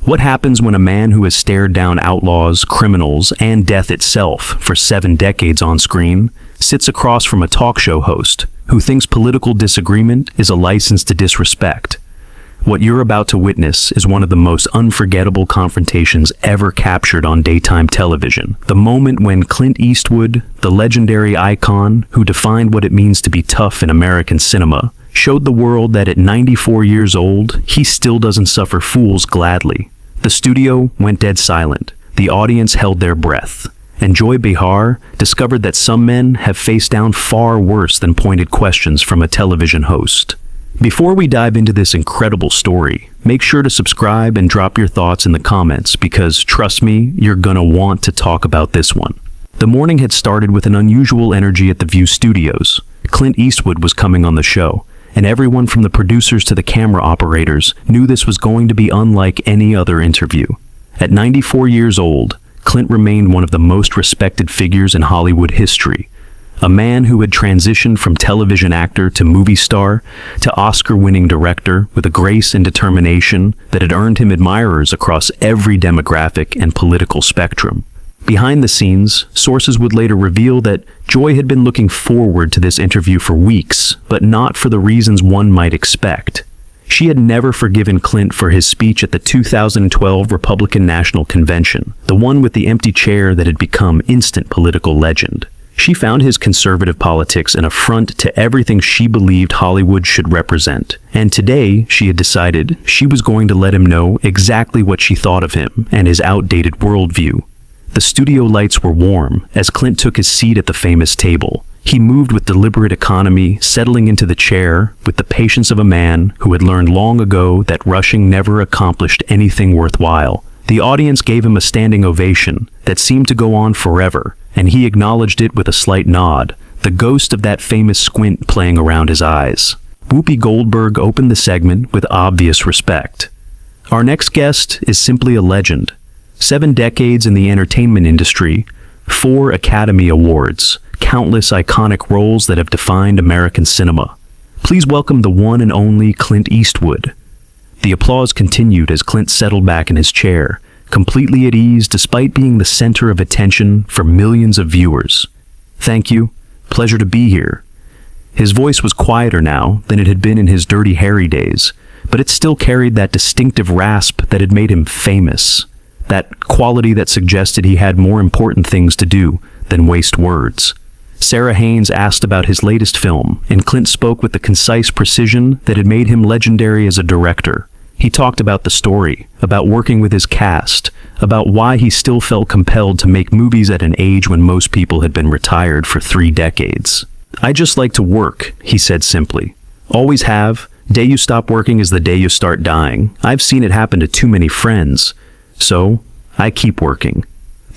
What happens when a man who has stared down outlaws, criminals, and death itself for 7 decades on screen sits across from a talk show host who thinks political disagreement is a license to disrespect? What you're about to witness is one of the most unforgettable confrontations ever captured on daytime television. The moment when Clint Eastwood, the legendary icon who defined what it means to be tough in American cinema, showed the world that at 94 years old, he still doesn't suffer fools gladly. The studio went dead silent. The audience held their breath. And Joy Behar discovered that some men have faced down far worse than pointed questions from a television host. Before we dive into this incredible story, make sure to subscribe and drop your thoughts in the comments because, trust me, you're gonna want to talk about this one. The morning had started with an unusual energy at the View Studios. Clint Eastwood was coming on the show, and everyone from the producers to the camera operators knew this was going to be unlike any other interview. At 94 years old, Clint remained one of the most respected figures in Hollywood history. A man who had transitioned from television actor to movie star to Oscar-winning director with a grace and determination that had earned him admirers across every demographic and political spectrum. Behind the scenes, sources would later reveal that Joy had been looking forward to this interview for weeks, but not for the reasons one might expect. She had never forgiven Clint for his speech at the 2012 Republican National Convention, the one with the empty chair that had become instant political legend. She found his conservative politics an affront to everything she believed Hollywood should represent. And today, she had decided she was going to let him know exactly what she thought of him and his outdated worldview. The studio lights were warm as Clint took his seat at the famous table. He moved with deliberate economy, settling into the chair with the patience of a man who had learned long ago that rushing never accomplished anything worthwhile. The audience gave him a standing ovation that seemed to go on forever, and he acknowledged it with a slight nod, the ghost of that famous squint playing around his eyes. Whoopi Goldberg opened the segment with obvious respect. Our next guest is simply a legend. 7 decades in the entertainment industry, 4 Academy Awards, countless iconic roles that have defined American cinema. Please welcome the one and only Clint Eastwood. The applause continued as Clint settled back in his chair, completely at ease despite being the center of attention for millions of viewers. Thank you. Pleasure to be here. His voice was quieter now than it had been in his Dirty Harry days, but it still carried that distinctive rasp that had made him famous. That quality that suggested he had more important things to do than waste words. Sarah Haynes asked about his latest film, and Clint spoke with the concise precision that had made him legendary as a director. He talked about the story, about working with his cast, about why he still felt compelled to make movies at an age when most people had been retired for 3 decades. "I just like to work," he said simply. "Always have. Day you stop working is the day you start dying. I've seen it happen to too many friends. So, I keep working."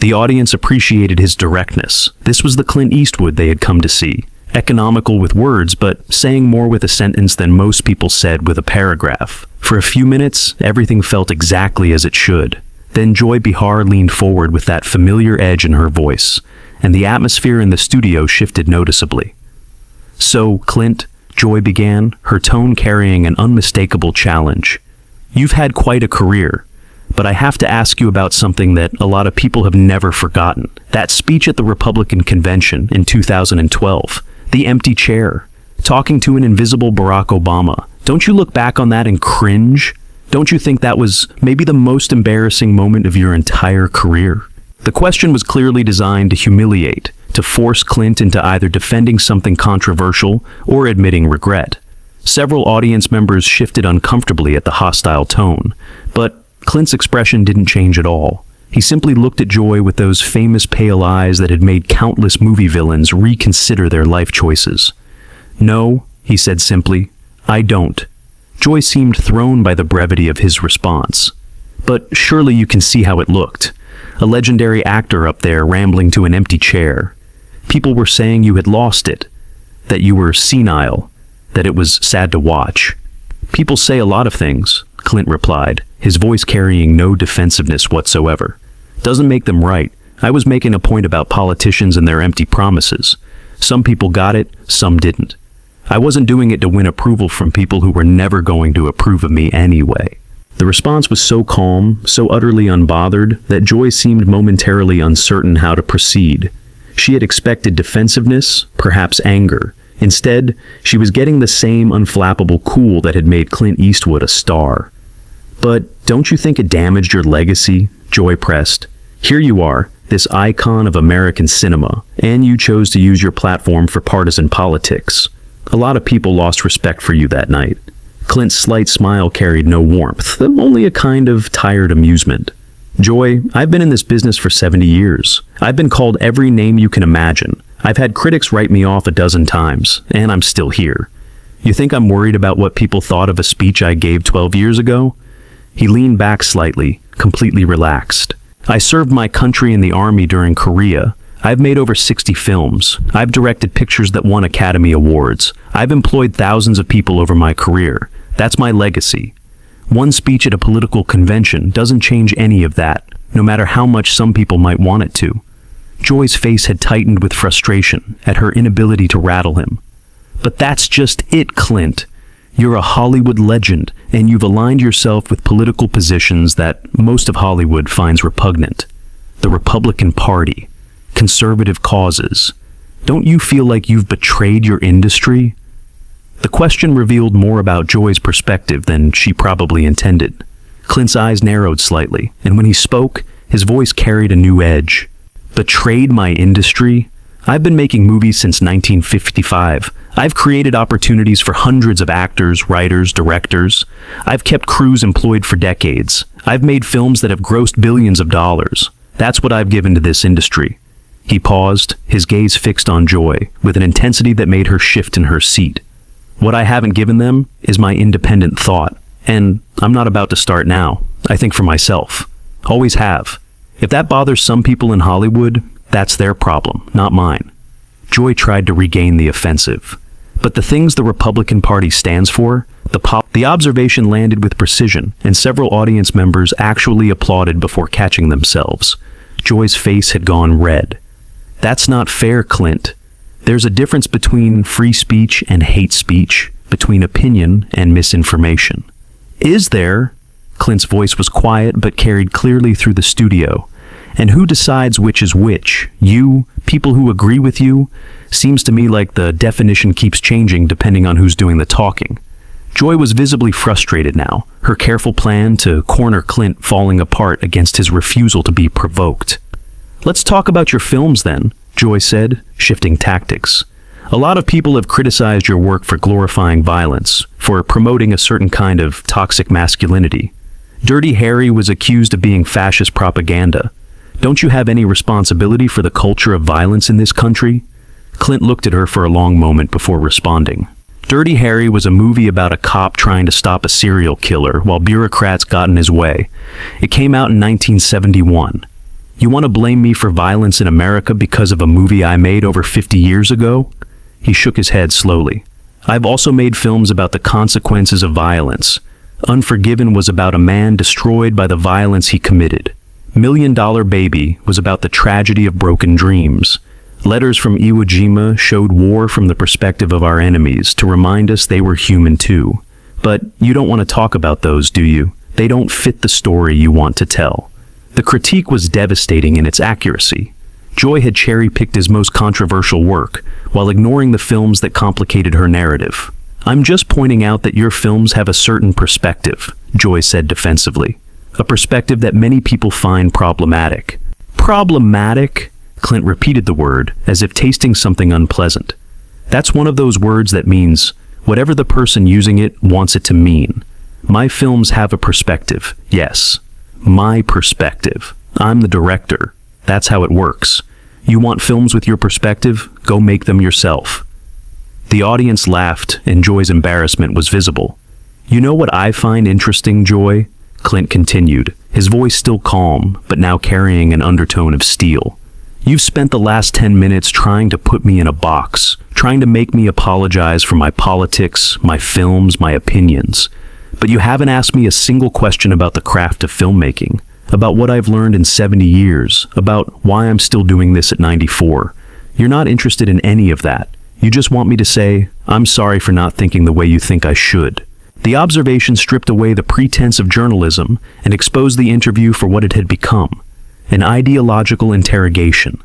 The audience appreciated his directness. This was the Clint Eastwood they had come to see. Economical with words, but saying more with a sentence than most people said with a paragraph. For a few minutes, everything felt exactly as it should. Then Joy Behar leaned forward with that familiar edge in her voice, and the atmosphere in the studio shifted noticeably. "So, Clint," Joy began, her tone carrying an unmistakable challenge. "You've had quite a career. But I have to ask you about something that a lot of people have never forgotten. That speech at the Republican Convention in 2012. The empty chair. Talking to an invisible Barack Obama. Don't you look back on that and cringe? Don't you think that was maybe the most embarrassing moment of your entire career?" The question was clearly designed to humiliate, to force Clint into either defending something controversial or admitting regret. Several audience members shifted uncomfortably at the hostile tone, but Clint's expression didn't change at all. He simply looked at Joy with those famous pale eyes that had made countless movie villains reconsider their life choices. "No," he said simply, "I don't." Joy seemed thrown by the brevity of his response. "But surely you can see how it looked. A legendary actor up there rambling to an empty chair. People were saying you had lost it, that you were senile, that it was sad to watch." "People say a lot of things," Clint replied, his voice carrying no defensiveness whatsoever. "Doesn't make them right. I was making a point about politicians and their empty promises. Some people got it, some didn't. I wasn't doing it to win approval from people who were never going to approve of me anyway." The response was so calm, so utterly unbothered, that Joy seemed momentarily uncertain how to proceed. She had expected defensiveness, perhaps anger. Instead, she was getting the same unflappable cool that had made Clint Eastwood a star. "But don't you think it damaged your legacy?" Joy pressed. "Here you are, this icon of American cinema, and you chose to use your platform for partisan politics. A lot of people lost respect for you that night." Clint's slight smile carried no warmth, only a kind of tired amusement. "Joy, I've been in this business for 70 years. I've been called every name you can imagine. I've had critics write me off a dozen times, and I'm still here. You think I'm worried about what people thought of a speech I gave 12 years ago?" He leaned back slightly, completely relaxed. "I served my country in the army during Korea. I've made over 60 films. I've directed pictures that won Academy Awards. I've employed thousands of people over my career. That's my legacy. One speech at a political convention doesn't change any of that, no matter how much some people might want it to." Joy's face had tightened with frustration at her inability to rattle him. "But that's just it, Clint. You're a Hollywood legend, and you've aligned yourself with political positions that most of Hollywood finds repugnant. The Republican Party, conservative causes. Don't you feel like you've betrayed your industry?" The question revealed more about Joy's perspective than she probably intended. Clint's eyes narrowed slightly, and when he spoke, his voice carried a new edge. "Betrayed my industry? I've been making movies since 1955. I've created opportunities for hundreds of actors, writers, directors. I've kept crews employed for decades. I've made films that have grossed billions of dollars. That's what I've given to this industry." He paused, his gaze fixed on Joy, with an intensity that made her shift in her seat. "What I haven't given them is my independent thought, and I'm not about to start now. I think for myself. Always have. If that bothers some people in Hollywood, that's their problem, not mine." Joy tried to regain the offensive. "But the things the Republican Party stands for, the observation landed with precision, and several audience members actually applauded before catching themselves. Joy's face had gone red. "That's not fair, Clint. There's a difference between free speech and hate speech, between opinion and misinformation." "Is there?" Clint's voice was quiet but carried clearly through the studio. "And who decides which is which? You? People who agree with you? Seems to me like the definition keeps changing depending on who's doing the talking." Joy was visibly frustrated now, her careful plan to corner Clint falling apart against his refusal to be provoked. "Let's talk about your films then," Joy said, shifting tactics. "A lot of people have criticized your work for glorifying violence, for promoting a certain kind of toxic masculinity. Dirty Harry was accused of being fascist propaganda. Don't you have any responsibility for the culture of violence in this country?" Clint looked at her for a long moment before responding. "Dirty Harry was a movie about a cop trying to stop a serial killer while bureaucrats got in his way. It came out in 1971. You want to blame me for violence in America because of a movie I made over 50 years ago?" He shook his head slowly. "I've also made films about the consequences of violence. Unforgiven was about a man destroyed by the violence he committed. $1 Million Baby was about the tragedy of broken dreams. Letters from Iwo Jima showed war from the perspective of our enemies to remind us they were human too. But you don't want to talk about those, do you? They don't fit the story you want to tell." The critique was devastating in its accuracy. Joy had cherry-picked his most controversial work, while ignoring the films that complicated her narrative. "I'm just pointing out that your films have a certain perspective," Joy said defensively. "A perspective that many people find problematic." "Problematic?" Clint repeated the word, as if tasting something unpleasant. "That's one of those words that means whatever the person using it wants it to mean. My films have a perspective, yes. My perspective. I'm the director. That's how it works. You want films with your perspective? Go make them yourself." The audience laughed, and Joy's embarrassment was visible. "You know what I find interesting, Joy?" Clint continued, his voice still calm, but now carrying an undertone of steel. "You've spent the last 10 minutes trying to put me in a box, trying to make me apologize for my politics, my films, my opinions. But you haven't asked me a single question about the craft of filmmaking, about what I've learned in 70 years, about why I'm still doing this at 94. You're not interested in any of that. You just want me to say, I'm sorry for not thinking the way you think I should." The observation stripped away the pretense of journalism and exposed the interview for what it had become, an ideological interrogation.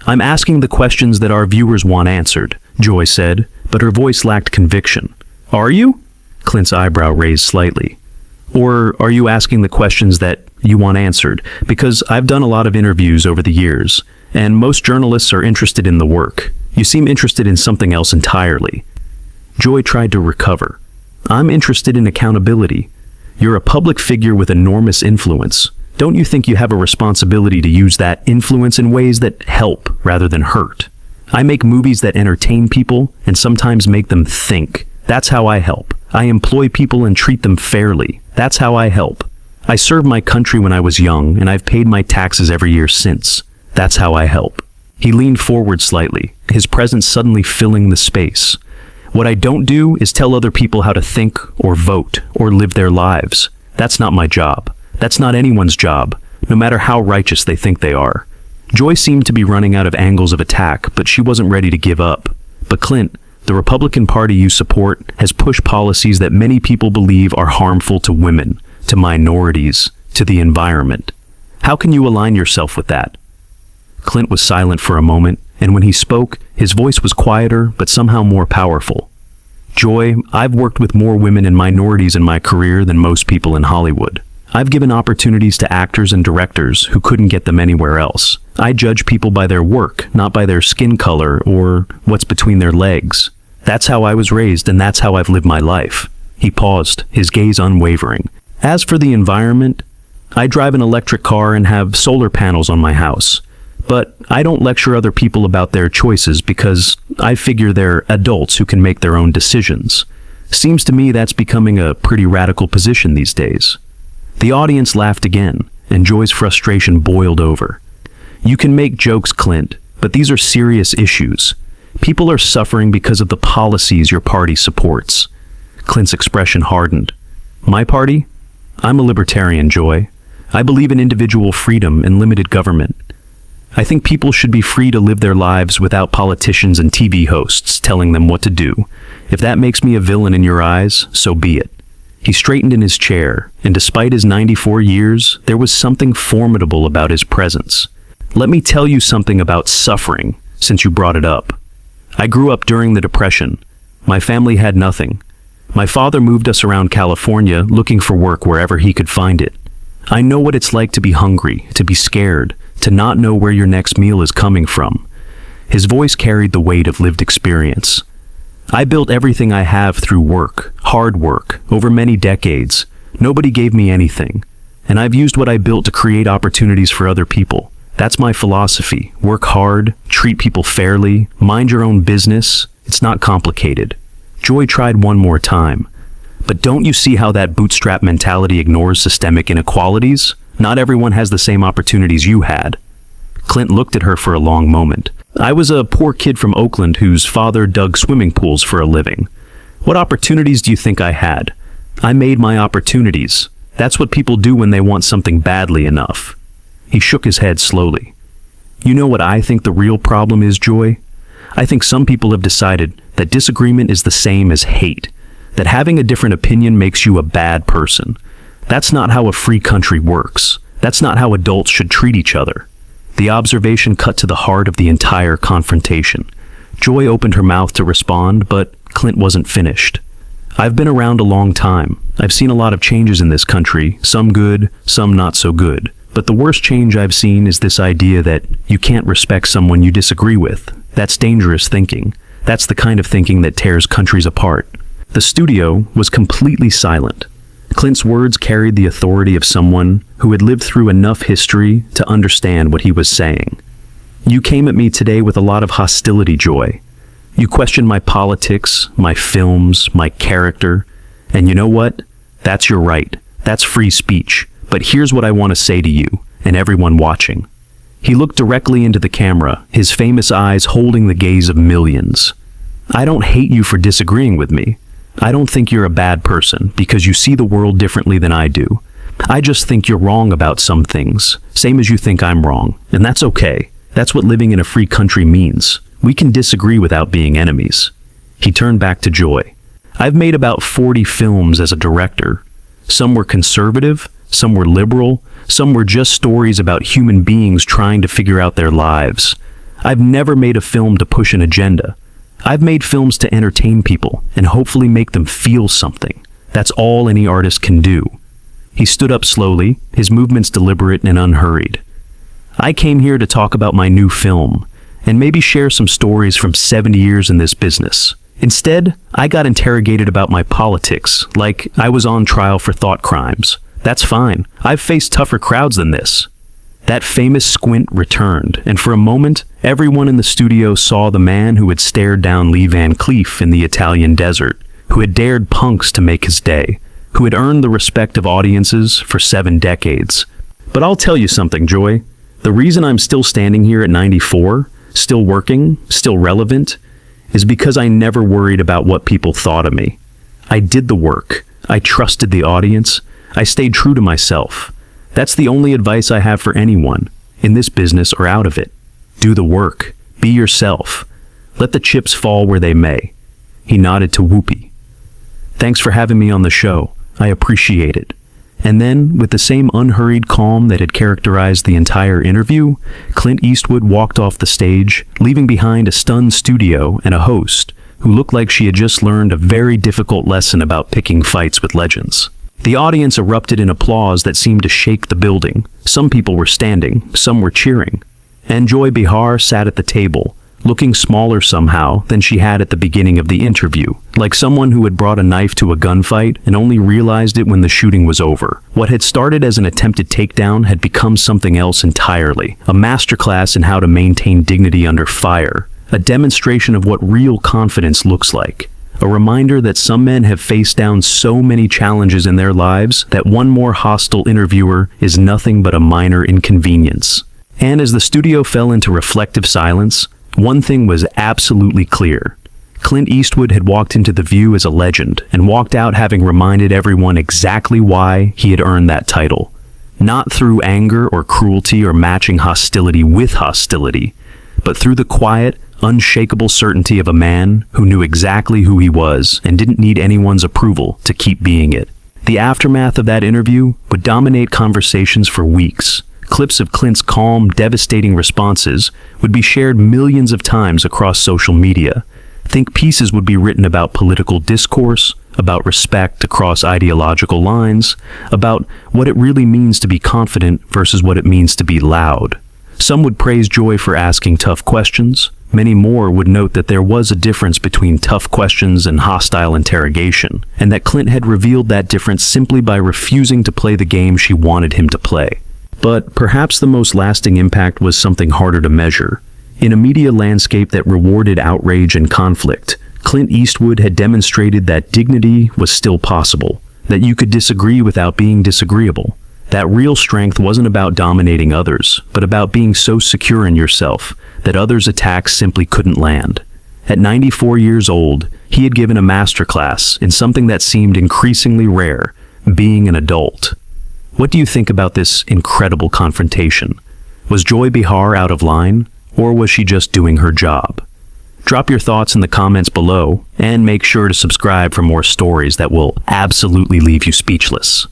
"I'm asking the questions that our viewers want answered," Joy said, but her voice lacked conviction. "Are you?" Clint's eyebrow raised slightly. "Or are you asking the questions that you want answered? Because I've done a lot of interviews over the years, and most journalists are interested in the work. You seem interested in something else entirely." Joy tried to recover. "I'm interested in accountability. You're a public figure with enormous influence. Don't you think you have a responsibility to use that influence in ways that help rather than hurt? I make movies that entertain people and sometimes make them think. That's how I help. I employ people and treat them fairly. That's how I help. I served my country when I was young, and I've paid my taxes every year since. That's how I help." He leaned forward slightly, his presence suddenly filling the space. "What I don't do is tell other people how to think or vote or live their lives. That's not my job. That's not anyone's job, no matter how righteous they think they are." Joy seemed to be running out of angles of attack, but she wasn't ready to give up. "But Clint, the Republican Party you support has pushed policies that many people believe are harmful to women, to minorities, to the environment. How can you align yourself with that?" Clint was silent for a moment, and when he spoke, his voice was quieter but somehow more powerful. "Joy, I've worked with more women and minorities in my career than most people in Hollywood. I've given opportunities to actors and directors who couldn't get them anywhere else. I judge people by their work, not by their skin color or what's between their legs. That's how I was raised, and that's how I've lived my life." He paused, his gaze unwavering. "As for the environment, I drive an electric car and have solar panels on my house. But I don't lecture other people about their choices because I figure they're adults who can make their own decisions. Seems to me that's becoming a pretty radical position these days." The audience laughed again, and Joy's frustration boiled over. "You can make jokes, Clint, but these are serious issues. People are suffering because of the policies your party supports." Clint's expression hardened. "My party? I'm a libertarian, Joy. I believe in individual freedom and limited government. I think people should be free to live their lives without politicians and TV hosts telling them what to do. If that makes me a villain in your eyes, so be it." He straightened in his chair, and despite his 94 years, there was something formidable about his presence. "Let me tell you something about suffering, since you brought it up. I grew up during the Depression. My family had nothing. My father moved us around California looking for work wherever he could find it. I know what it's like to be hungry, to be scared, to not know where your next meal is coming from." His voice carried the weight of lived experience. "I built everything I have through work, hard work, over many decades. Nobody gave me anything. And I've used what I built to create opportunities for other people. That's my philosophy. Work hard, treat people fairly, mind your own business. It's not complicated." Joy tried one more time. "But don't you see how that bootstrap mentality ignores systemic inequalities? Not everyone has the same opportunities you had." Clint looked at her for a long moment. "I was a poor kid from Oakland whose father dug swimming pools for a living. What opportunities do you think I had? I made my opportunities. That's what people do when they want something badly enough." He shook his head slowly. "You know what I think the real problem is, Joy? I think some people have decided that disagreement is the same as hate, that having a different opinion makes you a bad person. That's not how a free country works. That's not how adults should treat each other." The observation cut to the heart of the entire confrontation. Joy opened her mouth to respond, but Clint wasn't finished. "I've been around a long time. I've seen a lot of changes in this country, some good, some not so good. But the worst change I've seen is this idea that you can't respect someone you disagree with. That's dangerous thinking. That's the kind of thinking that tears countries apart." The studio was completely silent. Clint's words carried the authority of someone who had lived through enough history to understand what he was saying. "You came at me today with a lot of hostility, Joy. You questioned my politics, my films, my character. And you know what? That's your right. That's free speech. But here's what I want to say to you, and everyone watching." He looked directly into the camera, his famous eyes holding the gaze of millions. "I don't hate you for disagreeing with me. I don't think you're a bad person because you see the world differently than I do. I just think you're wrong about some things, same as you think I'm wrong, and that's okay. That's what living in a free country means. We can disagree without being enemies." He turned back to Joy. I've made about 40 films as a director. Some were conservative, some were liberal, some were just stories about human beings trying to figure out their lives. I've never made a film to push an agenda. I've made films to entertain people and hopefully make them feel something. That's all any artist can do. He stood up slowly, his movements deliberate and unhurried. I came here to talk about my new film, and maybe share some stories from 70 years in this business. Instead, I got interrogated about my politics, like I was on trial for thought crimes. That's fine. I've faced tougher crowds than this. That famous squint returned, and for a moment, everyone in the studio saw the man who had stared down Lee Van Cleef in the Italian desert, who had dared punks to make his day, who had earned the respect of audiences for 7 decades. But I'll tell you something, Joy. The reason I'm still standing here at 94, still working, still relevant, is because I never worried about what people thought of me. I did the work. I trusted the audience. I stayed true to myself. That's the only advice I have for anyone, in this business or out of it. Do the work. Be yourself. Let the chips fall where they may. He nodded to Whoopi. Thanks for having me on the show. I appreciate it. And then, with the same unhurried calm that had characterized the entire interview, Clint Eastwood walked off the stage, leaving behind a stunned studio and a host who looked like she had just learned a very difficult lesson about picking fights with legends. The audience erupted in applause that seemed to shake the building. Some people were standing, some were cheering. And Joy Behar sat at the table, looking smaller somehow than she had at the beginning of the interview, like someone who had brought a knife to a gunfight and only realized it when the shooting was over. What had started as an attempted takedown had become something else entirely, a masterclass in how to maintain dignity under fire, a demonstration of what real confidence looks like, a reminder that some men have faced down so many challenges in their lives that one more hostile interviewer is nothing but a minor inconvenience. And as the studio fell into reflective silence, one thing was absolutely clear. Clint Eastwood had walked into the View as a legend and walked out having reminded everyone exactly why he had earned that title. Not through anger or cruelty or matching hostility with hostility, but through the quiet, unshakable certainty of a man who knew exactly who he was and didn't need anyone's approval to keep being it. The aftermath of that interview would dominate conversations for weeks. Clips of Clint's calm, devastating responses would be shared millions of times across social media. Think pieces would be written about political discourse, about respect across ideological lines, about what it really means to be confident versus what it means to be loud. Some would praise Joy for asking tough questions. Many more would note that there was a difference between tough questions and hostile interrogation, and that Clint had revealed that difference simply by refusing to play the game she wanted him to play. But perhaps the most lasting impact was something harder to measure. In a media landscape that rewarded outrage and conflict, Clint Eastwood had demonstrated that dignity was still possible, that you could disagree without being disagreeable. That real strength wasn't about dominating others, but about being so secure in yourself that others' attacks simply couldn't land. At 94 years old, he had given a masterclass in something that seemed increasingly rare, being an adult. What do you think about this incredible confrontation? Was Joy Behar out of line, or was she just doing her job? Drop your thoughts in the comments below, and make sure to subscribe for more stories that will absolutely leave you speechless.